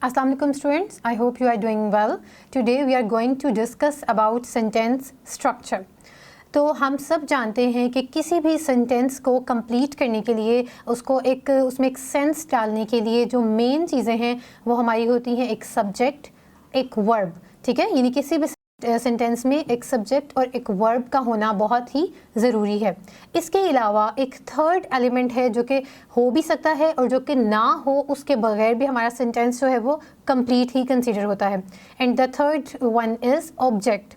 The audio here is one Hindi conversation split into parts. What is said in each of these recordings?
Assalamualaikum students, I hope you are doing well. Today we are going to discuss about sentence structure. तो हम सब जानते हैं कि किसी भी सेंटेंस को कंप्लीट करने के लिए उसमें एक सेंस डालने के लिए जो मेन चीज़ें हैं वो हमारी होती हैं एक सब्जेक्ट, एक वर्ब, ठीक है। यानी किसी भी सेंटेंस में एक सब्जेक्ट और एक वर्ब का होना बहुत ही ज़रूरी है। इसके अलावा एक थर्ड एलिमेंट है जो कि हो भी सकता है और जो कि ना हो, उसके बगैर भी हमारा सेंटेंस जो है वो कंप्लीट ही कंसीडर होता है। And the third one is object.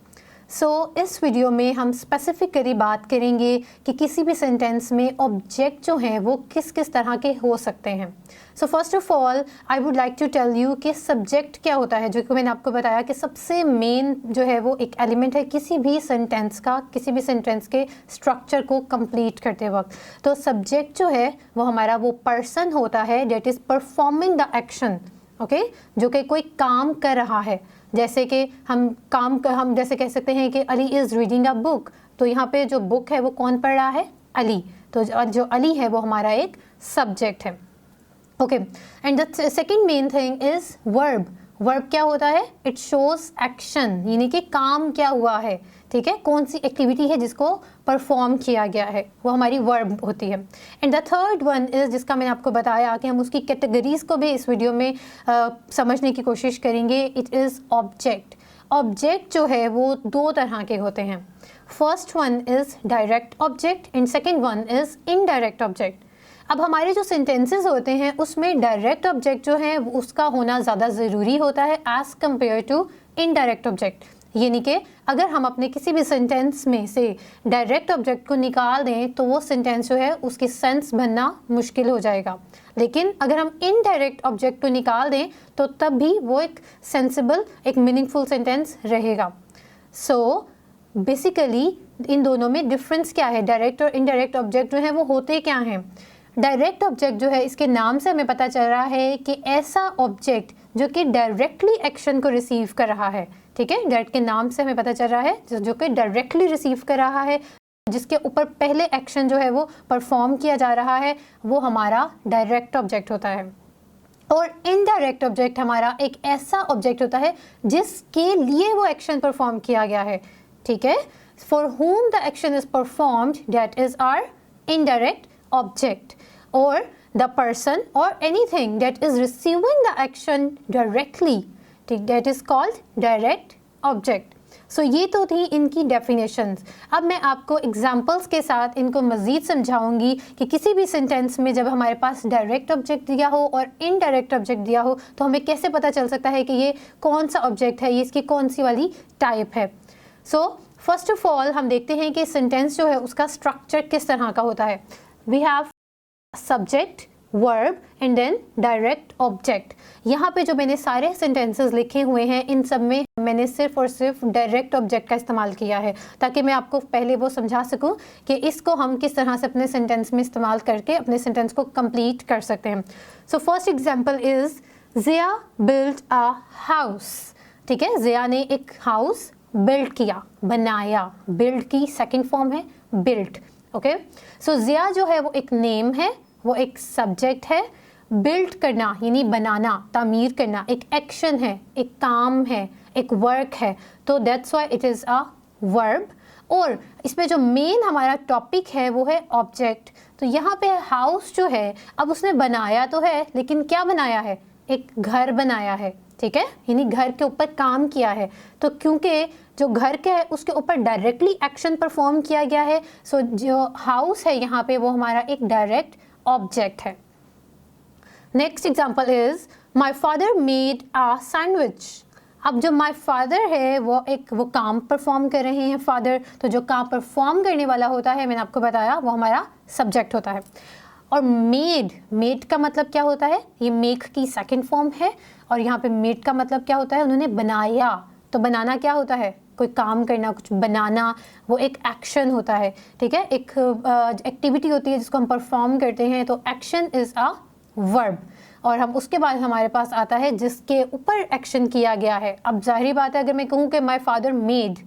So इस वीडियो में हम स्पेसिफिकली बात करेंगे कि किसी भी सेंटेंस में ऑब्जेक्ट जो हैं वो किस किस तरह के हो सकते हैं। So first of all I would like to tell you कि सब्जेक्ट क्या होता है, जो कि मैंने आपको बताया कि सबसे मेन जो है वो एक एलिमेंट है किसी भी सेंटेंस का, किसी भी सेंटेंस के स्ट्रक्चर को कंप्लीट करते वक्त। तो सब्जेक्ट जो है वो हमारा वो पर्सन होता है that is performing the action, okay, जो कि कोई काम कर रहा है। जैसे कि हम जैसे कह सकते हैं कि Ali is reading a book, तो यहाँ पे जो बुक है वो कौन पढ़ रहा है? अली। तो जो अली है वो हमारा एक सब्जेक्ट है, okay. And the second main thing is verb. Verb क्या होता है? इट शोज एक्शन, यानी कि काम क्या हुआ है, ठीक है, कौन सी एक्टिविटी है जिसको परफॉर्म किया गया है, वो हमारी वर्ब होती है। And the third one is, जिसका मैंने आपको बताया कि हम उसकी कैटेगरीज़ को भी इस वीडियो में समझने की कोशिश करेंगे। It is object. ऑब्जेक्ट जो है वो दो तरह के होते हैं। First one is direct object and second one is indirect object. अब हमारे जो सेंटेंसेस होते हैं उसमें डायरेक्ट ऑब्जेक्ट जो है उसका होना ज़्यादा ज़रूरी होता है as compare to indirect object. यानी कि अगर हम अपने किसी भी सेंटेंस में से डायरेक्ट ऑब्जेक्ट को निकाल दें तो वो सेंटेंस जो है उसकी सेंस बनना मुश्किल हो जाएगा, लेकिन अगर हम इनडायरेक्ट ऑब्जेक्ट को निकाल दें तो तब भी वो एक सेंसिबल, एक मीनिंगफुल सेंटेंस रहेगा। सो बेसिकली इन दोनों में डिफरेंस क्या है? डायरेक्ट और इनडायरेक्ट ऑब्जेक्ट जो है वो होते क्या हैं? डायरेक्ट ऑब्जेक्ट जो है, इसके नाम से हमें पता चल रहा है कि ऐसा ऑब्जेक्ट जो कि डायरेक्टली एक्शन को रिसीव कर रहा है, ठीक है। डायरेक्ट के नाम से हमें पता चल रहा है जो कि डायरेक्टली रिसीव कर रहा है, जिसके ऊपर पहले एक्शन जो है वो परफॉर्म किया जा रहा है, वो हमारा डायरेक्ट ऑब्जेक्ट होता है। और इनडायरेक्ट ऑब्जेक्ट हमारा एक ऐसा ऑब्जेक्ट होता है जिसके लिए वो एक्शन परफॉर्म किया गया है, ठीक है। For whom the action is performed, that is our indirect object, or the person or anything that is receiving the action directly, that is called direct object. So ये तो थी इनकी डेफिनेशंस। अब मैं आपको एग्जांपल्स के साथ इनको मज़ीद समझाऊंगी कि किसी भी सेंटेंस में जब हमारे पास डायरेक्ट ऑब्जेक्ट दिया हो और इनडायरेक्ट ऑब्जेक्ट दिया हो तो हमें कैसे पता चल सकता है कि ये कौन सा ऑब्जेक्ट है, ये इसकी कौन सी वाली टाइप है। सो फर्स्ट ऑफ ऑल हम देखते हैं कि सेंटेंस जो है उसका स्ट्रक्चर किस तरह का होता है। We have subject, verb and then direct object. यहाँ पे जो मैंने सारे सेंटेंसेस लिखे हुए हैं इन सब में मैंने सिर्फ और सिर्फ डायरेक्ट ऑब्जेक्ट का इस्तेमाल किया है ताकि मैं आपको पहले वो समझा सकूँ कि इसको हम किस तरह से अपने सेंटेंस में इस्तेमाल करके अपने सेंटेंस को कंप्लीट कर सकते हैं। So first example is Zia build a house, ठीक है। ज़िया ने एक हाउस बिल्ड किया, बनाया। बिल्ड की सेकेंड फॉर्म है बिल्ट, ओके। सो ज़िया जो है वो एक नेम है, वो एक सब्जेक्ट है। बिल्ड करना यानी बनाना, तामीर करना एक एक्शन है, एक काम है, एक वर्क है, तो that's why it is a verb. और इसमें जो मेन हमारा टॉपिक है वो है ऑब्जेक्ट। तो यहाँ पे हाउस जो है, अब उसने बनाया तो है लेकिन क्या बनाया है? एक घर बनाया है, ठीक है, यानी घर के ऊपर काम किया है। तो क्योंकि जो घर का है उसके ऊपर डायरेक्टली एक्शन परफॉर्म किया गया है, सो जो हाउस है यहाँ पे वो हमारा एक डायरेक्ट ऑब्जेक्ट है। Next example is my father made a sandwich. अब जो माय फादर है वो काम परफॉर्म कर रहे हैं फादर, तो जो काम परफॉर्म करने वाला होता है मैंने आपको बताया वो हमारा सब्जेक्ट होता है। और मेड का मतलब क्या होता है? ये मेक की सेकंड फॉर्म है और यहाँ पे मेड का मतलब क्या होता है? उन्होंने बनाया। तो बनाना क्या होता है? कोई काम करना, कुछ बनाना, वो एक एक्शन होता है, ठीक है, एक एक्टिविटी होती है जिसको हम परफॉर्म करते हैं, तो एक्शन इज़ अ वर्ब। और हम उसके बाद हमारे पास आता है जिसके ऊपर एक्शन किया गया है। अब जाहिर बात है अगर मैं कहूँ कि माय फादर मेड,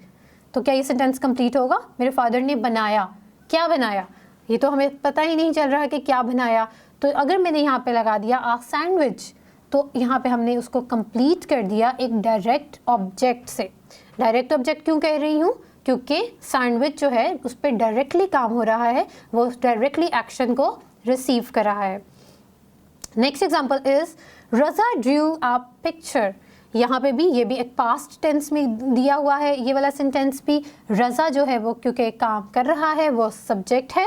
तो क्या ये सेंटेंस कंप्लीट होगा? मेरे फादर ने बनाया। क्या बनाया? ये तो हमें पता ही नहीं चल रहा कि क्या बनाया। तो अगर मैंने यहाँ पे लगा दिया अ सैंडविच, तो यहाँ पे हमने उसको कंप्लीट कर दिया एक डायरेक्ट ऑब्जेक्ट से। डायरेक्ट ऑब्जेक्ट क्यों कह रही हूँ? क्योंकि सैंडविच जो है उस पर डायरेक्टली काम हो रहा है, वो डायरेक्टली एक्शन को रिसीव कर रहा है। Next example is Raza drew a picture. यहाँ पे भी ये भी एक पास्ट टेंस में दिया हुआ है ये वाला सेंटेंस भी। रज़ा जो है वो क्योंकि काम कर रहा है वो सब्जेक्ट है।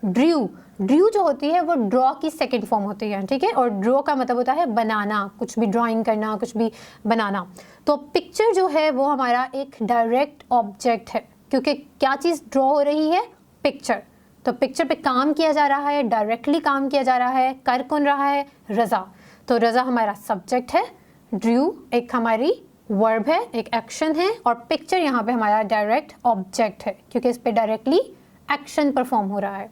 ड्रू जो होती है वो ड्रॉ की सेकंड फॉर्म होती है, ठीक है, और ड्रॉ का मतलब होता है बनाना, कुछ भी ड्राइंग करना, कुछ भी बनाना। तो पिक्चर जो है वो हमारा एक डायरेक्ट ऑब्जेक्ट है, क्योंकि क्या चीज़ ड्रॉ हो रही है? पिक्चर। तो पिक्चर पे काम किया जा रहा है, डायरेक्टली काम किया जा रहा है। कर कौन रहा है? रज़ा। तो रज़ा हमारा सब्जेक्ट है, ड्रू एक हमारी वर्ब है, एक एक्शन है, और पिक्चर यहाँ पे हमारा डायरेक्ट ऑब्जेक्ट है, क्योंकि इस पे डायरेक्टली एक्शन परफॉर्म हो रहा है।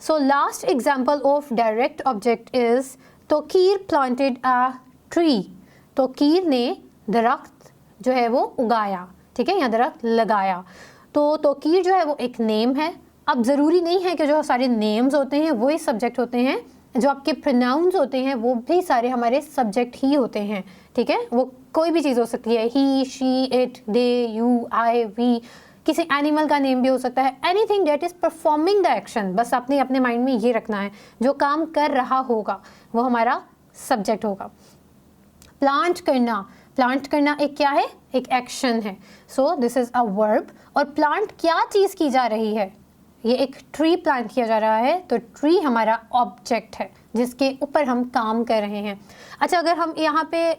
So last example of direct object is Toqeer planted a tree. Toqeer ने दरख्त जो है वो उगाया, ठीक है, या दरख्त लगाया। तो तोकीर जो है वो एक नेम है। अब ज़रूरी नहीं है कि जो सारे नेम्स होते हैं वही सब्जेक्ट होते हैं, जो आपके प्रोनाउंस होते हैं वो भी सारे हमारे सब्जेक्ट ही होते हैं, ठीक है। वो कोई भी चीज़ हो सकती है, he, she, it, they, you, I, we, किसी एनिमल का नेम भी हो सकता है। Anything that is performing the action, बस आपने अपने माइंड में ये रखना है, जो काम कर रहा होगा वो हमारा सब्जेक्ट होगा। प्लांट करना एक क्या है? एक एक्शन है। So this is a verb. और प्लांट क्या चीज़ की जा रही है? ये एक ट्री प्लांट किया जा रहा है, तो ट्री हमारा ऑब्जेक्ट है जिसके ऊपर हम काम कर रहे हैं। अच्छा, अगर हम यहाँ पे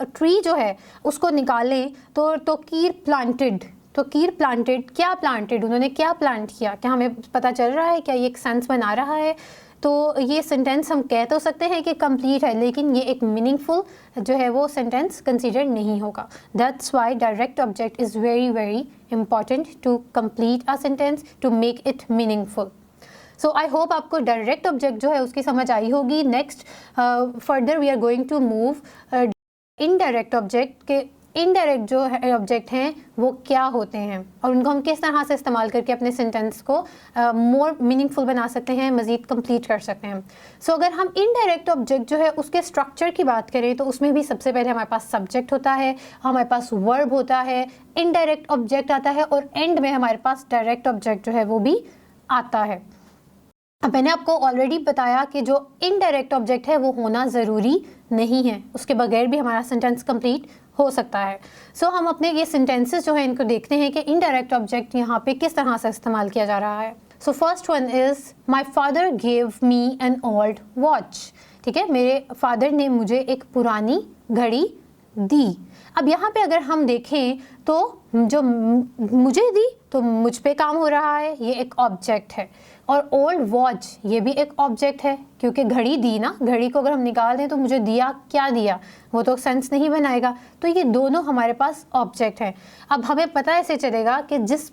ट्री जो है उसको निकालें तो तोकीर प्लांटेड क्या प्लांटेड, उन्होंने क्या प्लांट किया, क्या हमें पता चल रहा है? क्या ये एक सेंस बना रहा है? तो ये सेंटेंस हम कह तो सकते हैं कि कंप्लीट है, लेकिन ये एक मीनिंगफुल जो है वो सेंटेंस कंसीडर नहीं होगा। That's why direct object is very very important to complete a sentence, to make it meaningful. So I hope आपको डायरेक्ट ऑब्जेक्ट जो है उसकी समझ आई होगी। Next further we are going to move indirect object के। इनडायरेक्ट जो है ऑब्जेक्ट हैं वो क्या होते हैं और उनको हम किस तरह से इस्तेमाल करके अपने सेंटेंस को मोर मीनिंगफुल बना सकते हैं, मज़ीद कंप्लीट कर सकते हैं। सो अगर हम इनडायरेक्ट ऑब्जेक्ट जो है उसके स्ट्रक्चर की बात करें तो उसमें भी सबसे पहले हमारे पास सब्जेक्ट होता है, हमारे पास वर्ब होता है, इनडायरेक्ट ऑब्जेक्ट आता है, और एंड में हमारे पास डायरेक्ट ऑब्जेक्ट जो है वो भी आता है। अब मैंने आपको ऑलरेडी बताया कि जो इनडायरेक्ट ऑब्जेक्ट है वो होना ज़रूरी नहीं है, उसके बगैर भी हमारा सेंटेंस कंप्लीट हो सकता है। सो हम अपने ये सेंटेंसेस जो है इनको देखते हैं कि इनडायरेक्ट ऑब्जेक्ट यहाँ पे किस तरह से इस्तेमाल किया जा रहा है। So first one is my father gave me an old watch. ठीक है, मेरे फादर ने मुझे एक पुरानी घड़ी दी। अब यहाँ पे अगर हम देखें तो जो मुझे दी तो मुझ पे काम हो रहा है, ये एक ऑब्जेक्ट है, और ओल्ड वॉच ये भी एक ऑब्जेक्ट है, क्योंकि घड़ी दी ना, घड़ी को अगर हम निकाल दें तो मुझे दिया, क्या दिया, वो तो सेंस नहीं बनाएगा। तो ये दोनों हमारे पास ऑब्जेक्ट है। अब हमें पता ऐसे चलेगा कि जिस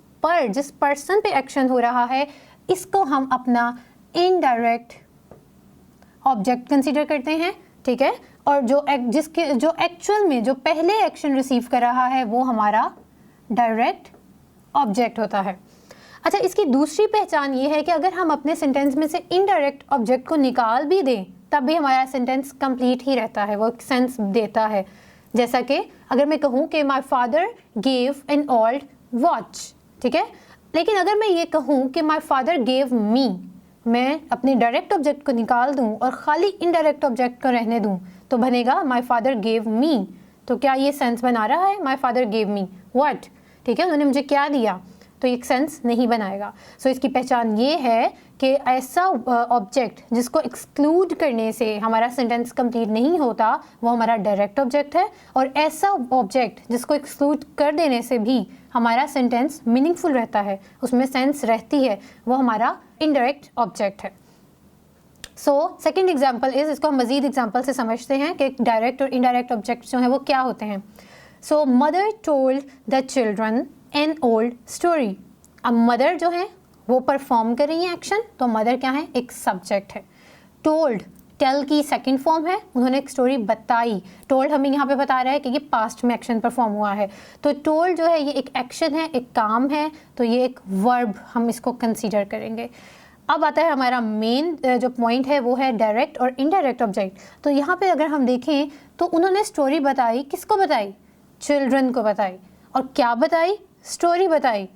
पर्सन पे एक्शन हो रहा है इसको हम अपना इनडायरेक्ट ऑब्जेक्ट कंसीडर करते हैं, ठीक है, और जो एक्चुअल में जो पहले एक्शन रिसीव कर रहा है वो हमारा डायरेक्ट ऑब्जेक्ट होता है। अच्छा, इसकी दूसरी पहचान ये है कि अगर हम अपने सेंटेंस में से इनडायरेक्ट ऑब्जेक्ट को निकाल भी दें तब भी हमारा सेंटेंस कंप्लीट ही रहता है, वो एक सेंस देता है। जैसा कि अगर मैं कहूँ कि my father gave an old watch, ठीक है, लेकिन अगर मैं ये कहूँ कि माय फादर गेव मी, मैं अपने डायरेक्ट ऑब्जेक्ट को निकाल दूँ और ख़ाली इनडायरेक्ट ऑब्जेक्ट को रहने दूँ तो बनेगा माय फादर गेव मी। तो क्या ये सेंस बना रहा है? My father gave me what, ठीक है, उन्होंने मुझे क्या दिया, तो एक सेंस नहीं बनाएगा। सो इसकी पहचान ये है कि ऐसा ऑब्जेक्ट जिसको एक्सक्लूड करने से हमारा सेंटेंस कंप्लीट नहीं होता वो हमारा डायरेक्ट ऑब्जेक्ट है, और ऐसा ऑब्जेक्ट जिसको एक्सक्लूड कर देने से भी हमारा सेंटेंस मीनिंगफुल रहता है, उसमें सेंस रहती है, वो हमारा इनडायरेक्ट ऑब्जेक्ट है। सो सेकेंड एग्जाम्पल इज़, इसको हम मज़ीद एग्जाम्पल से समझते हैं कि डायरेक्ट और इनडायरेक्ट ऑब्जेक्ट जो हैं वो क्या होते हैं। So mother told the children an old story. अब मदर जो है वो परफॉर्म कर रही है एक्शन, तो मदर क्या है? एक सब्जेक्ट है। टोल्ड, टेल की सेकंड फॉर्म है, उन्होंने एक स्टोरी बताई। टोल्ड हमें यहाँ पे बता रहा है कि ये पास्ट में एक्शन परफॉर्म हुआ है, तो टोल्ड जो है ये एक एक्शन है, एक काम है, तो ये एक वर्ब हम इसको कंसीडर करेंगे। अब आता है हमारा मेन जो पॉइंट है वो है डायरेक्ट और इनडायरेक्ट ऑब्जेक्ट। तो यहाँ पे अगर हम देखें तो उन्होंने स्टोरी बताई, किसको बताई? चिल्ड्रन को बताई। और क्या बताई? स्टोरी बताई।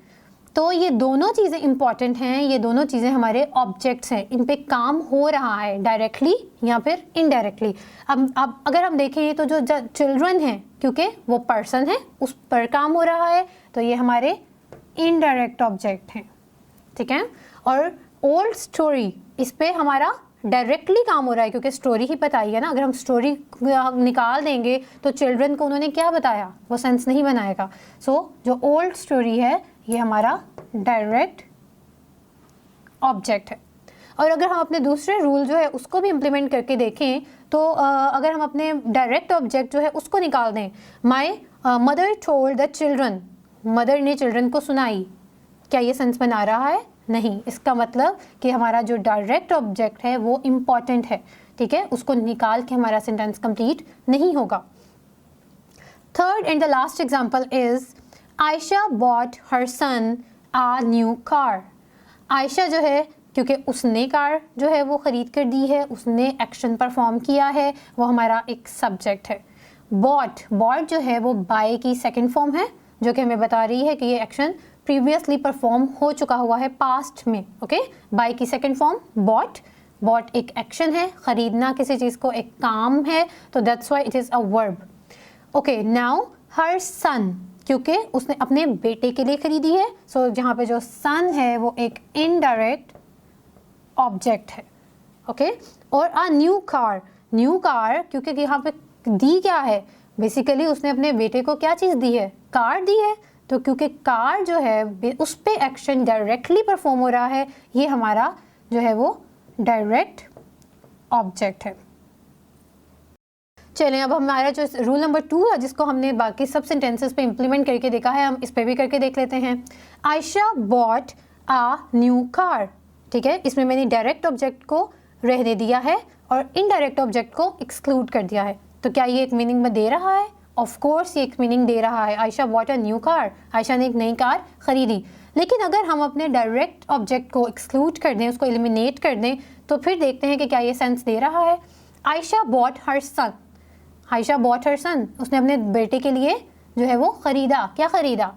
तो ये दोनों चीज़ें इंपॉर्टेंट हैं, ये दोनों चीज़ें हमारे ऑब्जेक्ट्स हैं, इन पे काम हो रहा है डायरेक्टली या फिर इनडायरेक्टली। अब अगर हम देखें तो जो चिल्ड्रन है, क्योंकि वो पर्सन है, उस पर काम हो रहा है, तो ये हमारे इनडायरेक्ट ऑब्जेक्ट हैं, ठीक है। और ओल्ड स्टोरी, इस पे हमारा डायरेक्टली काम हो रहा है क्योंकि स्टोरी ही बताई है ना। अगर हम स्टोरी निकाल देंगे तो चिल्ड्रन को उन्होंने क्या बताया, वो सेंस नहीं बनाएगा। सो जो ओल्ड स्टोरी है ये हमारा डायरेक्ट ऑब्जेक्ट है। और अगर हम अपने दूसरे रूल जो है उसको भी इम्प्लीमेंट करके देखें तो अगर हम अपने डायरेक्ट ऑब्जेक्ट जो है उसको निकाल दें, my mother told the children, mother ने चिल्ड्रन को सुनाई, क्या ये सेंस बना रहा है? नहीं। इसका मतलब कि हमारा जो डायरेक्ट ऑब्जेक्ट है वो इम्पॉर्टेंट है, ठीक है, उसको निकाल के हमारा सेंटेंस कंप्लीट नहीं होगा। Third and the last example is Ayesha bought her son a new car. Ayesha जो है, क्योंकि उसने कार जो है वो ख़रीद कर दी है, उसने एक्शन परफॉर्म किया है, वो हमारा एक सब्जेक्ट है। बॉट, बॉट जो है वो बाय की सेकंड फॉर्म है, जो कि हमें बता रही है कि ये एक्शन प्रीवियसली परफॉर्म हो चुका हुआ है पास्ट में। ओके, बाय की सेकंड फॉर्म बॉट। बॉट एक एक्शन है, ख़रीदना किसी चीज़ को एक काम है, तो that's why it is a verb. Okay, now her son, क्योंकि उसने अपने बेटे के लिए खरीदी है, सो जहाँ पे जो सन है वो एक इनडायरेक्ट ऑब्जेक्ट है। ओके, और a new car, new car क्योंकि यहाँ पे दी क्या है, बेसिकली उसने अपने बेटे को क्या चीज़ दी है? कार दी है। तो क्योंकि कार जो है उस पे एक्शन डायरेक्टली परफॉर्म हो रहा है, ये हमारा जो है वो डायरेक्ट ऑब्जेक्ट है। चलें, अब हमारा जो रूल नंबर 2 है जिसको हमने बाकी सब सेंटेंसेस पे इम्प्लीमेंट करके देखा है, हम इस पे भी करके देख लेते हैं। आयशा बॉट आ न्यू कार, ठीक है, इसमें मैंने डायरेक्ट ऑब्जेक्ट को रहने दिया है और इनडायरेक्ट ऑब्जेक्ट को एक्सक्लूड कर दिया है। तो क्या ये एक मीनिंग में दे रहा है? ऑफ कोर्स ये एक मीनिंग दे रहा है। Ayesha bought a new car, Ayesha ने एक नई कार खरीदी। लेकिन अगर हम अपने डायरेक्ट ऑब्जेक्ट को एक्सक्लूड कर दें, उसको एलिमिनेट कर दें, तो फिर देखते हैं कि क्या ये सेंस दे रहा है। आयशा बॉट हर सन, आयशा बॉट हर सन, उसने अपने बेटे के लिए जो है वो ख़रीदा। क्या ख़रीदा?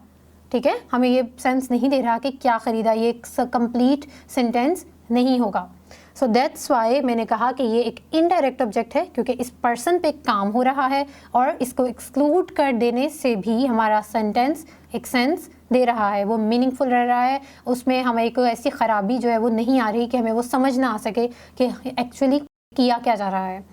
ठीक है, हमें ये सेंस नहीं दे रहा कि क्या ख़रीदा, ये एक कंप्लीट सेंटेंस नहीं होगा। सो दैट्स वाई मैंने कहा कि ये एक इनडायरेक्ट ऑब्जेक्ट है क्योंकि इस पर्सन पे काम हो रहा है और इसको एक्सक्लूड कर देने से भी हमारा सेंटेंस एक सेंस दे रहा है, वो मीनिंगफुल रह रहा है, उसमें हमें कोई ऐसी ख़राबी जो है वो नहीं आ रही कि हमें वो समझ ना आ सके कि एक्चुअली किया क्या जा रहा है।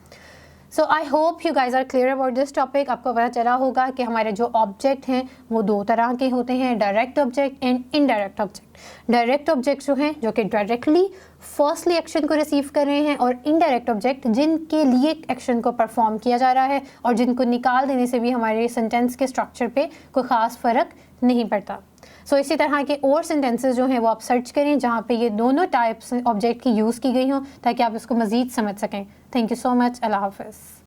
So I hope you guys are clear about this topic. आपको पता चला होगा कि हमारे जो ऑब्जेक्ट हैं वो दो तरह के होते हैं, direct object and indirect object. Direct object जो हैं जो कि डायरेक्टली फर्स्टली एक्शन को रिसीव कर रहे हैं, और इनडायरेक्ट ऑब्जेक्ट जिनके लिए एक्शन को परफॉर्म किया जा रहा है और जिनको निकाल देने से भी हमारे सेंटेंस के स्ट्रक्चर पे कोई ख़ास फ़र्क नहीं पड़ता। सो इसी तरह के और सेंटेंसेस जो हैं वो आप सर्च करें जहाँ पे ये दोनों टाइप्स ऑब्जेक्ट की यूज़ की गई हों ताकि आप इसको मज़ीद समझ सकें। Thank you so much. अल्लाह हाफ़िज़।